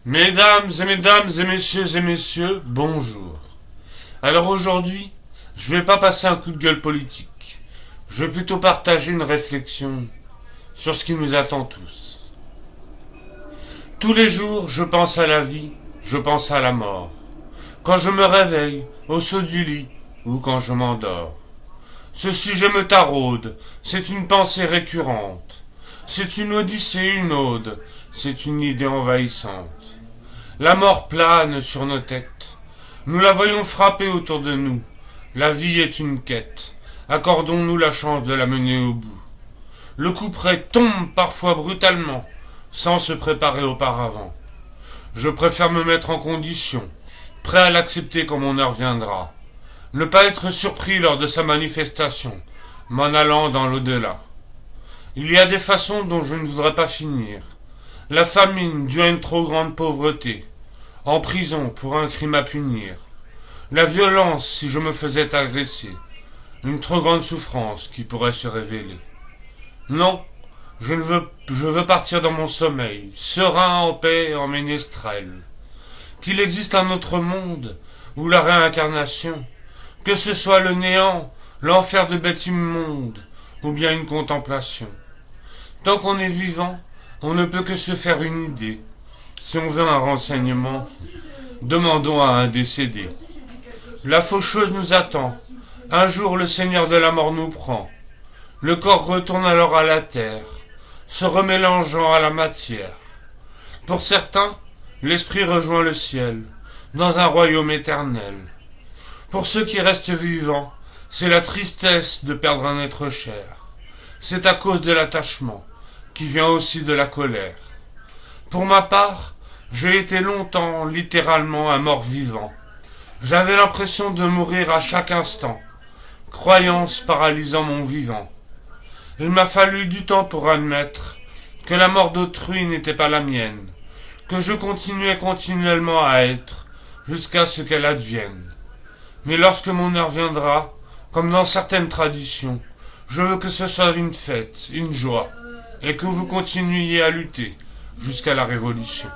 Mesdames et messieurs, bonjour. Alors aujourd'hui, je vais pas passer un coup de gueule politique. Je vais plutôt partager une réflexion sur ce qui nous attend tous. Tous les jours, je pense à la vie, je pense à la mort. Quand je me réveille, au saut du lit, ou quand je m'endors. Ce sujet me taraude, c'est une pensée récurrente. C'est une odyssée, une ode, c'est une idée envahissante. La mort plane sur nos têtes. Nous la voyons frapper autour de nous. La vie est une quête. Accordons-nous la chance de la mener au bout. Le couperet tombe parfois brutalement, sans se préparer auparavant. Je préfère me mettre en condition, prêt à l'accepter quand mon heure viendra. Ne pas être surpris lors de sa manifestation, m'en allant dans l'au-delà. Il y a des façons dont je ne voudrais pas finir. La famine due à une trop grande pauvreté. En prison pour un crime à punir. La violence si je me faisais agresser. Une trop grande souffrance qui pourrait se révéler. Non, je veux partir dans mon sommeil, serein en paix et en ménestrel. Qu'il existe un autre monde, ou la réincarnation, que ce soit le néant, l'enfer de bête immonde, ou bien une contemplation. Tant qu'on est vivant, on ne peut que se faire une idée. Si on veut un renseignement, demandons à un décédé. La faucheuse nous attend. Un jour le Seigneur de la mort nous prend. Le corps retourne alors à la terre, se remélangeant à la matière. Pour certains, l'esprit rejoint le ciel, dans un royaume éternel. Pour ceux qui restent vivants, c'est la tristesse de perdre un être cher. C'est à cause de l'attachement, qui vient aussi de la colère. Pour ma part, j'ai été longtemps, littéralement, un mort-vivant. J'avais l'impression de mourir à chaque instant, croyance paralysant mon vivant. Il m'a fallu du temps pour admettre que la mort d'autrui n'était pas la mienne, que je continuais continuellement à être, jusqu'à ce qu'elle advienne. Mais lorsque mon heure viendra, comme dans certaines traditions, je veux que ce soit une fête, une joie, et que vous continuiez à lutter jusqu'à la révolution.